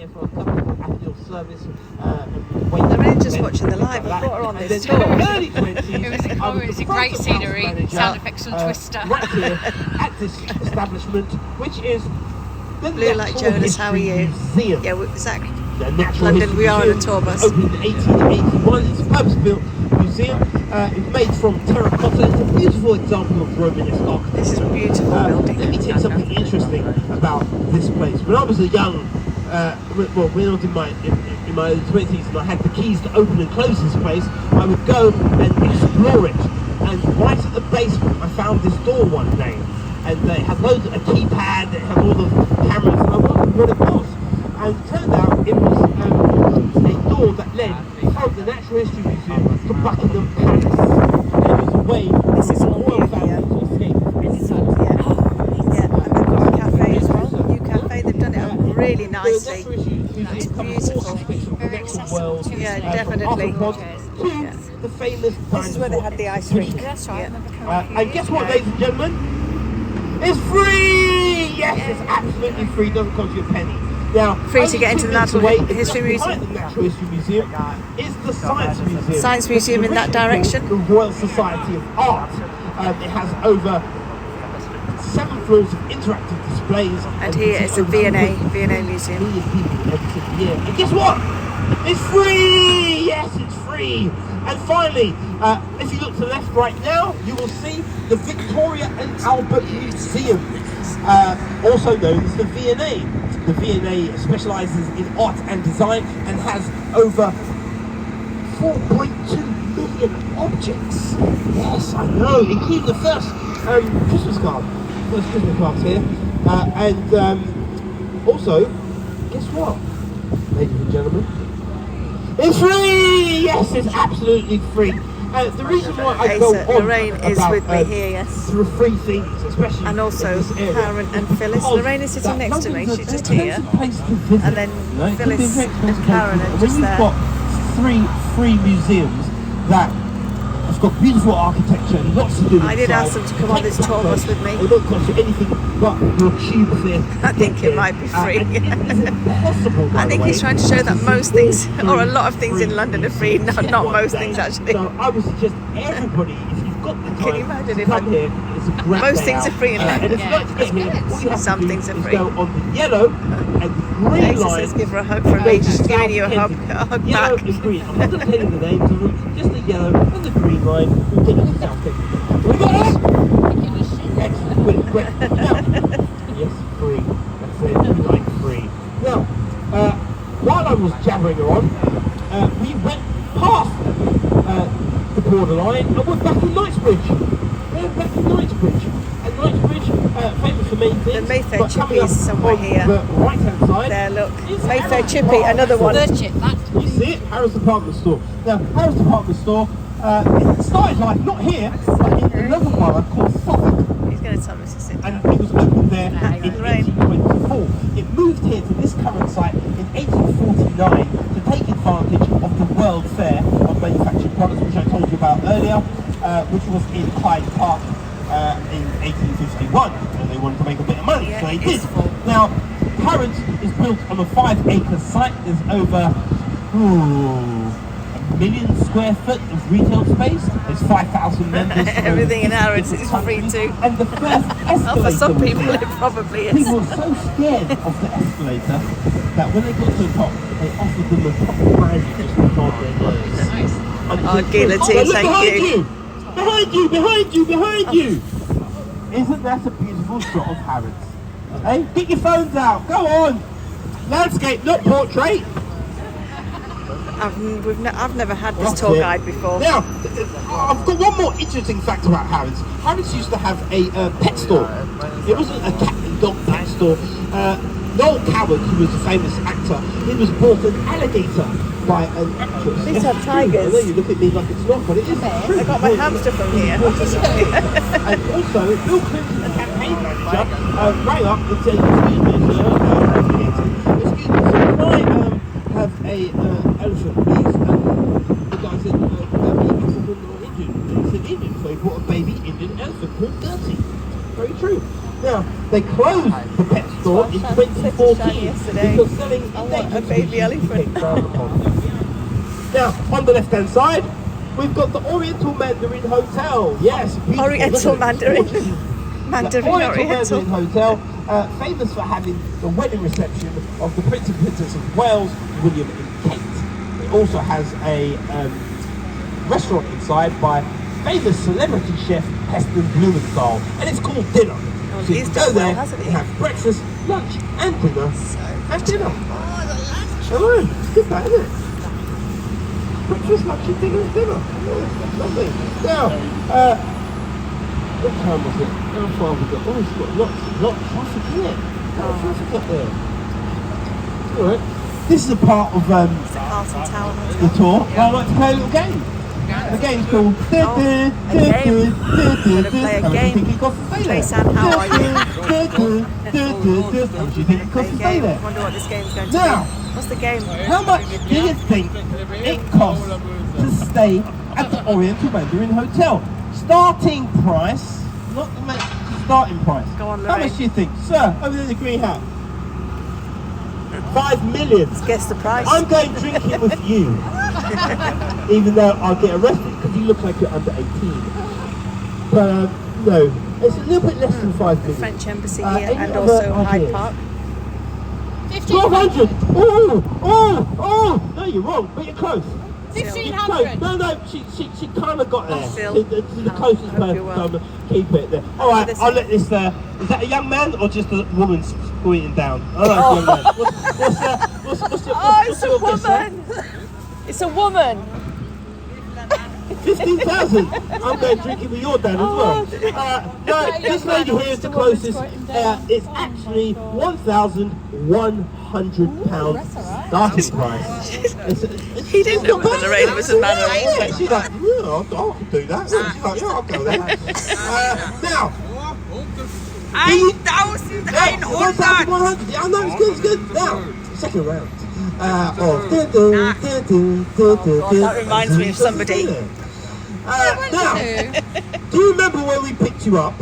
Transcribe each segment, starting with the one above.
here for a comfortable at your service. Lorraine's just watching the live. I brought her on this tour. Early 20s, It was a great scenery, sound effects on Twister. Right here at this establishment, which is the Blue Light Jonas, how are you? Museum. Yeah, exactly. The Natural London, History we are on a Museum. tour bus. Opened in 1881. It's a purpose-built museum. It's made from terracotta. It's a beautiful example of Romanesque architecture. This is a beautiful building. Let me tell you something interesting about this place. When I was a young, when I was in my early 20s and I had the keys to open and close this place, I would go and explore it. And right at the basement, I found this door one day, and they had loads of a keypad. It had all the cameras, and I wondered what it was. And it turned out it was a door that led from the Natural History Museum to Buckingham Palace. There was a way This is for the all royal new family here. to escape. Yeah, and they've got a cafe as well. New cafe. They've done it up really nicely. The Natural History Museum covers all aspects of the natural world. Yeah, From definitely. arthropods to the famous This is where they had the ice rink. That's right. Yeah. and guess what, ladies and gentlemen? It's free! Yes, it's absolutely free. Doesn't cost you a penny. Now, Free to get into the Natural History Museum. Museum. The Natural History Museum is the Science Museum. Science Museum in that direction. The Royal Society of Art. It has over 7 floors of interactive displays. And here is the V&A Museum. Million people every single year. And guess what? It's free! Yes, it's free! And finally, if you look to the left right now, you will see the Victoria and Albert Museum, also known as the V&A. The V&A specialises in art and design and has over 4.2 million objects. Yes, I know, including the first Christmas card. First Christmas cards here. And also, guess what, ladies and gentlemen? It's free! Yes, it's absolutely free. The reason why I go on Lorraine is about, with me here, yes. There are free things, especially And also in this area, Karen and Phyllis. because Lorraine is sitting next to me, London's she's an just here. expensive place to visit. And then You know, it can be a Phyllis very expensive and place to Karen visit. are When just you've there. got three free museums that have got beautiful architecture and lots to do I did inside, ask them to come on take this the tour bus with me. It won't cost you anything but your tube fare. I think it might be free. It is impossible, by I think the he's way, trying to show that see most all things, or a three lot of things in London are free, not one most day. things actually. So I would suggest everybody, if you've got the time, Can you imagine to if come here. It's a great Most day things out. are free in London. And if you'd like to get here, all you have Some to do things are is free. go on the yellow and the green Alexa line. says give her a hug from me. She's giving you a hug Yellow back. and green. I'm not going to tell you the names of them. Just the yellow and the green line will get you to South Kensington. We got that? Excellent. Quick. Now, yes, free. That's it. We like free. Now, while I was jabbering her on, we went past the borderline and we're back in Knightsbridge. We're back in Knightsbridge. And Knightsbridge, famous for many things. The Mayfair but Chippy coming up is somewhere on here. the right-hand side. There, look. is Mayfair Harrods Chippy, Department another one. Store. The chip, that's You see it? Harrods Department Store. Now, Harrods Department Store, it started life not here, but in another borough called Suffolk. He's going to tell me to sit And down. it was opened there in Rain. 1824. It moved here to this current site in 1849 to take advantage of the World Fair of Manufactured Products, which I told you about earlier, which was in Hyde Park in 1851. And they wanted to make a bit of money, Yeah, so they it did. is full. Now, Harrods is built on a 5-acre site. There's over 1 million square foot of retail space. There's 5,000 members. Everything in Harrods is free too. And the first escalator Oh, for some was people here. it probably is. People were so scared of the escalator that when they got to the top, they offered them a proper brandy just to calm their nerves. Oh, guillotine, look thank behind you. Behind you! Behind you! Behind you! Isn't that a beautiful shot of Harrods? Hey, get your phones out! Go on! Landscape, not portrait! I've never had this That's tour it. guide before. Now, I've got one more interesting fact about Harrods. Harrods used to have a pet store. It wasn't a cat and dog pet store. Noel Coward, who was a famous actor, he was bought an alligator by an actress. These are Yes, tigers. I know you look at me like it's not, but it is true. I got my hamster from here. And also, Bill Clinton, the campaign manager, rang up and said, excuse me, sir, can I have a elephant, please? And the guy said, baby African or Indian? And he said Indian, so he bought a baby Indian elephant called Dirty. Very true. Now, they closed the pet store store in 2014. Yesterday. Because selling I want endangered a baby species elephant. is frowned upon. Now, on the left-hand side, we've got the Oriental Mandarin Hotel. Yes, beautiful. Oriental Mandarin. The Mandarin Oriental Oriental. Mandarin Hotel, famous for having the wedding reception of the Prince and Princess of Wales, William and Kate. It also has a restaurant inside by famous celebrity chef Heston Blumenthal, and it's called Dinner. So you he's can go done well, there hasn't he? and have breakfast, lunch, and dinner. And dinner. Hello, it's good that, isn't it? Breakfast, lunch, and dinner, and dinner. Yeah, lovely. Now, what time was it? How far have we got? Oh, it's got lots of traffic in it. A lot of traffic up there. Alright. This is a part of Carlton Tower the tour. Well, I'd like to play a little game. The game's called a game. We're gonna play a game. Jason, how are you? How much do you think it costs to stay there? Wonder what this game's going to Now, be. What's the game? how much do you think it costs to stay at the Oriental Mandarin Hotel? Starting price, not the starting price. Go on, How Lorraine. much do you think? Sir, over there in the green hat. 5 million. Let's guess the price. I'm going drinking with you. Even though I'll get arrested because you look like you're under 18. But no, it's a little bit less than 5 million. French Embassy Any here and other also Hyde ideas? Park. 1,200! Oh! No, you're wrong, but you're close. 1,500. No, she kind of got there. Still. The closest hope person you will. to keep it there. All right, This I'll is- let this. Is that a young man or just a woman squeezing down? I like young man. What's your Oh, it's a guess, sir? woman! It's a woman! 15,000. I'm going drinking with your dad as well. No, this lady here is the closest. It's actually £1,100 starting price. He didn't know whether Lorraine was a man or a Yeah, woman. she's like, yeah, I can do that. She's like, yeah, I'll go there. Now, 1,100. Yeah, I know, it's good. Now, second round. That reminds me of somebody. Now, do you remember when we picked you up?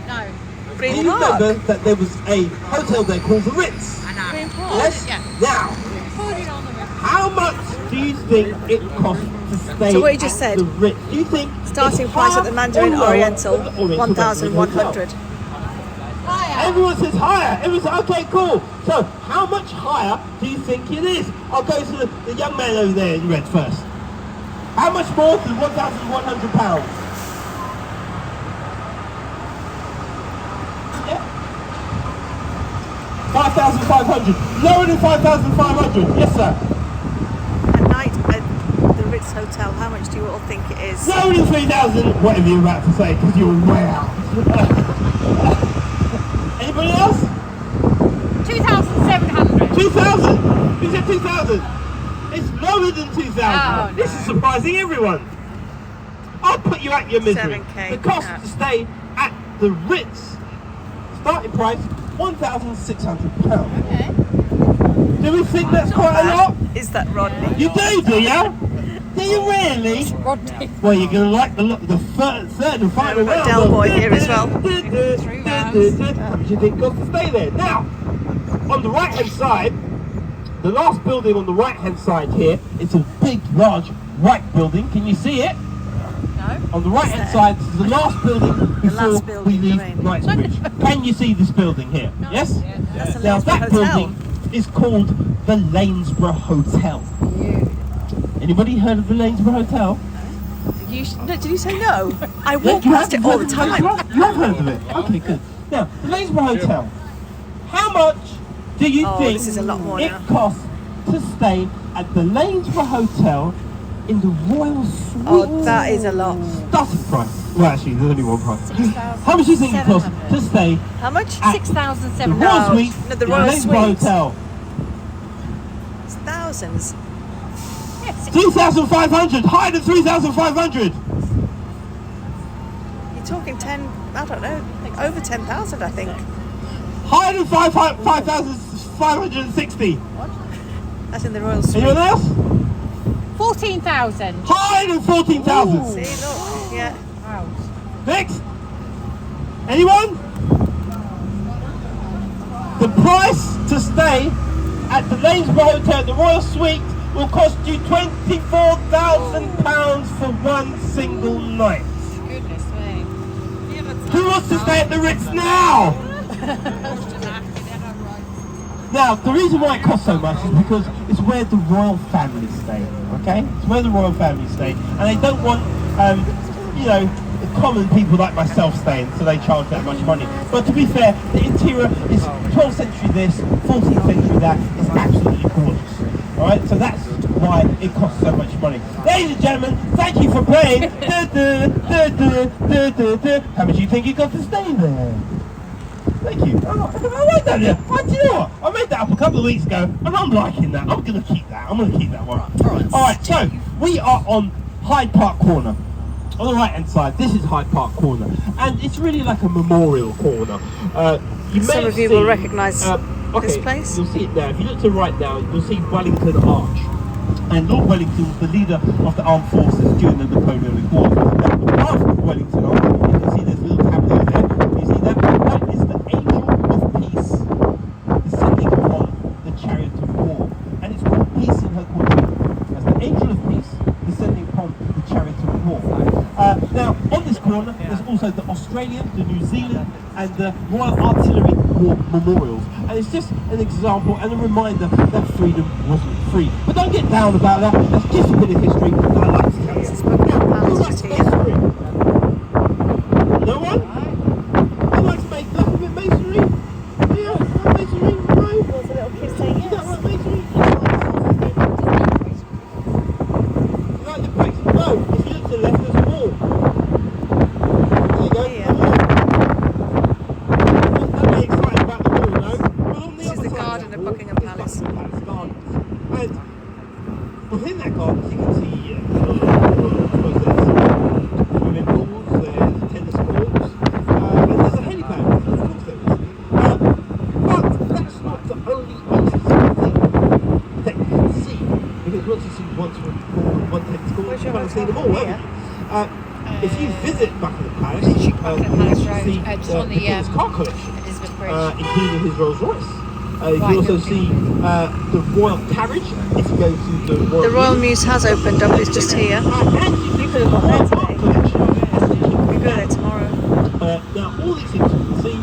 No. Do Green you Park. remember that there was a hotel there called the Ritz? Green Park. Yes? Yeah. Now, Put it on the river. how much do you think it costs to stay So what you just at said, the Ritz? Do you think starting it's price at the half Mandarin or lower Oriental, than the Oriental Mandarin 1,100. Hotel? Everyone says higher. Everyone says, okay, cool. So, how much higher do you think it is? I'll go to the young man over there in red first. How much more than £1,100? Yeah. 5,500. Lower than 5,500. Yes, sir. At night at the Ritz Hotel, how much do you all think it is? Lower than 3,000. Whatever you're about to say, because you were way out. Anybody else? 2,700. 2,000. Who said 2,000? It's lower than 2,000. Oh, This is surprising everyone. I'll put you at your misery. 7K, The cost yeah. to stay at the Ritz, starting price £1,600. Okay. Do we think that's quite a lot? Is that Rodney? You do you? Do you really? Rodney. Well, you're going to like the third and final we've got round. Del Boy here as well. How much do you think it costs to stay there? Now, on the right hand side, the last building on the right hand side here, it's a big, large, white building. Can you see it? No. On the right hand side, this is the last building before last we building, leave Lorraine. Knightsbridge. Can you see this building here? Yes? That's the Now Lanesborough that Hotel. building is called the Lanesborough Hotel. Anybody heard of the Lanesborough Hotel? No, did you say no? I walk You past have- it all the you time. have heard of it? Okay, good. Now, the Lanesborough Hotel. How much do you Oh, think this is a lot more it now. costs to stay at the Lanesborough Hotel in the Royal Suite? Oh, that is a lot. Starting price. Well, actually, there's only one price. How much do you think it costs to stay How much? at the 6,700. Royal No, Suite no, the in Royal Lanesborough Suite. Hotel? It's thousands. 2,500, higher than 3,500. You're talking 10, I don't know, over 10,000 I think. Higher than 5,560. That's in the Royal Suite. Anyone else? 14,000. Higher than 14,000. See, look, yeah. Wow. Next. Anyone? The price to stay at the Lanesborough Hotel, the Royal Suite, will cost you £24,000 for one single night. Goodness me. Who wants to stay at the Ritz now? Now, the reason why it costs so much is because it's where the royal family stay, okay? It's where the royal family stay, and they don't want, you know, common people like myself staying, so they charge that much money. But to be fair, the interior is 12th century this, 14th century that. It's absolutely gorgeous. Alright, so that's why it costs so much money. Ladies and gentlemen, thank you for playing. How much do you think it got to stay there? Thank you. I like that. Yeah. Do you know what? I made that up a couple of weeks ago, and I'm liking that. I'm going to keep that. I'm going to keep that one. Alright, so we are on Hyde Park Corner. On the right hand side, this is Hyde Park Corner, and it's really like a memorial corner. Some of you will recognise this place. You'll see it now. If you look to the right now, you'll see Wellington Arch. And Lord Wellington was the leader of the armed forces during the Napoleonic Wars. Now, above Wellington Arch, you can see there's a little tableau there. You see that? That is the Angel of Peace descending upon the chariot of war. And it's called Peace in her quadrant. That's the Angel of Peace descending upon the chariot of war. Now, on this corner, there's also the Australia, the New Zealand, and the Royal Artillery War Memorials. And it's just an example and a reminder that freedom wasn't free. But don't get down about that. That's just a bit of history that I like to tell you. Who likes masonry? No one? Who likes a bit masonry? Yeah, masonry? No? There's a little kid saying yes. Is that right, masonry? You like the place? No, if you look to the left, there's a wall. There you go. Yeah. Don't be excited about the wall, no? But on the This is other the side garden of of that Buckingham wall is Palace. Buckingham Palace Gardens. And within that garden, you can see swimming pools, there's tennis courts, and there's a helipad. Of course there is. But that's not the only interesting thing that you can see. Because once you see one swimming pool and one tennis court, Where's you your kind of see them hotel all, here? haven't you? If you visit Buckingham Palace, Buckingham you Palace actually Road, see on the, the King's car collection. Elizabeth Bridge. Including his Rolls Royce. You can Right, also okay. see the Royal Carriage if you go to the Royal The Royal Muse has opened up, it's just here. And you could have gone there today. We go there tomorrow. Now, all these things you can see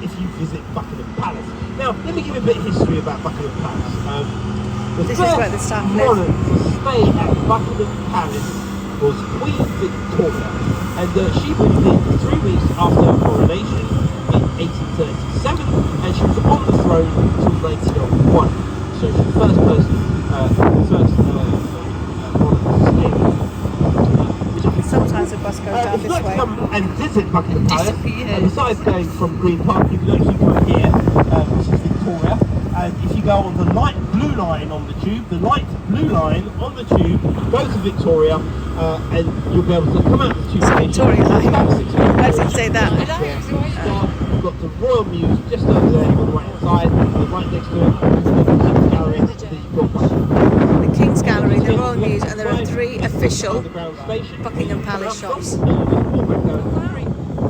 if you visit Buckingham Palace. Now, let me give you a bit of history about Buckingham Palace. This is where the staff live. monarch to stay at Buckingham Palace was Queen Victoria, and she moved in 3 weeks after her coronation in 1837, and she was on the throne until 1901. So she's the first person, monarch to stay. Sometimes a bus goes down If you'd this like to way. come and visit Buckingham Palace, Disappeared. besides going from Green Park, you can actually come here, which is Victoria, and if you go on the light blue line on the tube, go to Victoria, and you'll be able to come out of the tube station. Victoria line. About 6 minutes. I didn't say that. You've got the Royal Muse just over there on the right hand side, and right next to it, the King's Gallery, The King's Gallery, that you've got the Royal Muse, and there are 3 official underground station. Buckingham Palace shops.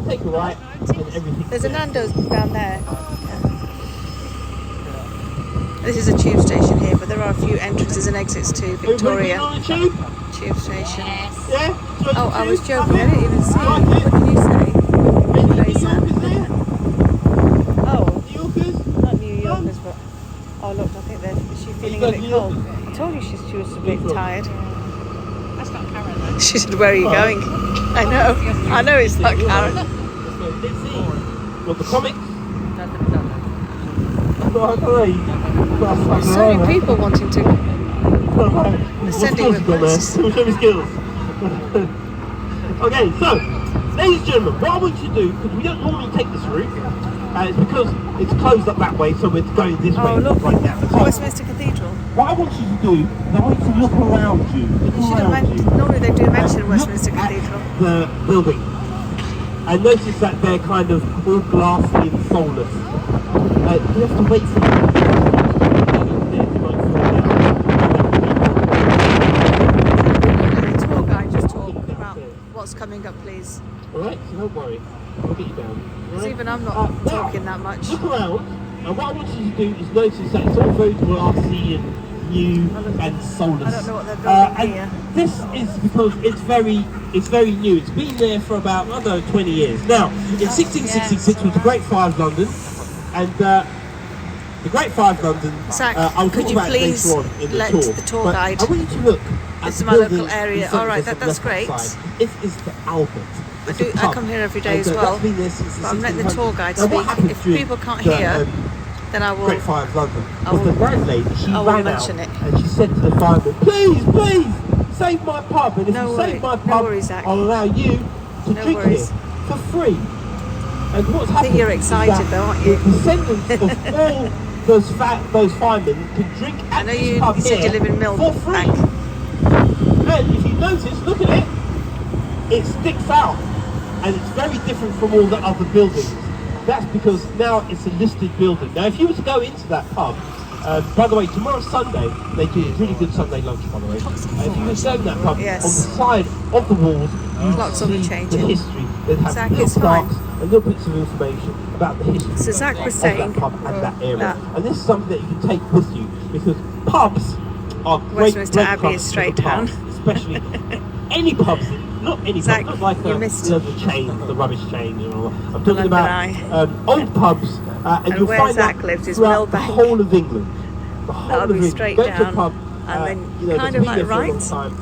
Take a right, and everything. There's a Nando's down there. This is a tube station here, but there are a few entrances and exits to Victoria On the tube? tube station. Yeah? Oh, I was joking. I didn't even see. What did you say? Oh, New Yorkers? not New Yorkers, but oh look, I think is she feeling a bit cold? I told you she was a bit tired. That's not Karen though. She said, "Where are you going?" I know it's not Karen. What, the comics? So many people wanting to. Sending requests. Show me skills. Okay, so, ladies and gentlemen, what I want you to do, because we don't normally take this route, it's because it's closed up that way, so we're going this way Oh look, right now. So, Westminster Cathedral. what I want you to do is I want you to look around you. Normally they do mention Look Westminster at Cathedral. the building. And notice that they're kind of all glassy and soulless. You have to wait for them. The tour guide just talk about what's coming up, please. Alright, so don't worry. I'll get you down. Because Right? even I'm not Now, talking that much. Look around. And what I want you to do is notice that it's all very glassy and new and soulless. I don't know what they're building and here. this is because it's very new. It's been there for about, I don't know, 20 years. Now, in 1666 was the Great Fire of London, and the Great Fire of London, Zach, I'll could talk you about it please later on in let the tour. the tour But guide- I want you to look at This is the my local building area. in front All right, of us on the that's left-hand great. side. It is the Albert. It's a I pub. come here every day And, as well, that's been there since the but I'm letting the tour 1600s. guide Now, what speak. happened If during people can't the, hear, then I will. Great Fire of London. I Was will- the landlady, she I will ran out mention it. and she said to the fireman, please, save my pub, and if No you worry- save my no pub, worries, Zach. I'll allow you to No drink worries. here for free. And what's I happened think you're is excited that though, aren't you? the descendants of all those firemen can drink I at know this you pub said you here live in for free. Millbank. And if you notice, look at it, it sticks out and it's very different from all the other buildings. That's because now it's a listed building. Now if you were to go into that pub, by the way, tomorrow's Sunday, they do a really good Sunday lunch, by the way. If you were to go in that pub, Yes. on the side of the walls, you Lots of it see changing. the history. They'd have Zach, little it's fine. plaques and little bits of information about the history So Zach was of saying that pub and that area. that- And this is something that you can take with you, because pubs are great, Westminster great Abbey clubs is straight for the past, down. especially any pubs, not any Zach, pubs, not like you the missed- the chain, the rubbish chain. You know, I'm talking London about Eye. old pubs, and And you'll where find Zach that lives is throughout the Millbank. whole of England. The whole That'll of be England. straight Go to a down, pub, and then you know, kind that's of been like there for a long right. time.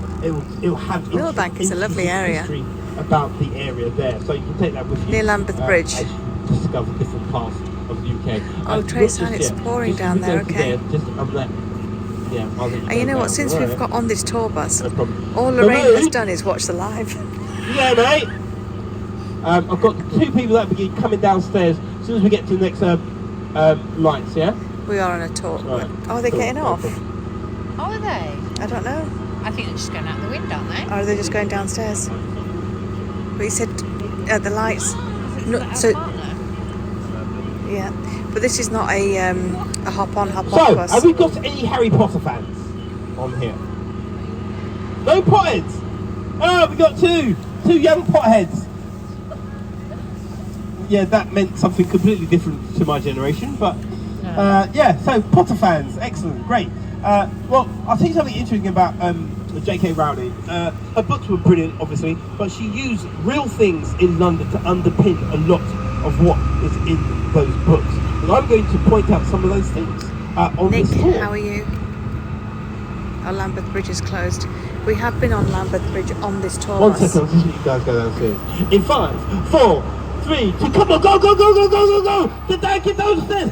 It'll have Millbank is a lovely interesting area. history about the area there, so you can take that with you. Near Lambeth Bridge. As you discover different parts of the UK. Oh, Not Trace, just it's yet. pouring Just down as we there, go to okay. there, just, I'll let you And you know go what, down, since all we've right? got on this tour bus, No problem. all So Lorraine has mate, done is watch the live. yeah, mate. I've got two people that will be coming downstairs as soon as we get to the next lights, yeah? We are on a tour. Right. Oh, are they Cool, getting no off? problem. Oh, are they? I don't know. I think they're just going out the window, aren't they? Or are they just going downstairs? But you said the lights. No, Is so that our partner? yeah, but this is not a hop on, hop off So, bus. have we got any Harry Potter fans on here? No Pottheads? Oh, we got two young Potheads. Yeah, that meant something completely different to my generation, but yeah, so Potter fans, excellent, great. Well, I'll tell you something interesting about J.K. Rowling. Her books were brilliant, obviously, but she used real things in London to underpin a lot of what is in those books. And I'm going to point out some of those things on Nick, this tour. how are you? Our Lambeth Bridge is closed. We have been on Lambeth Bridge on this tour One bus. second, I'll just let you guys go downstairs. In 5, 4, 3, 2, come on, go! Get down, get downstairs!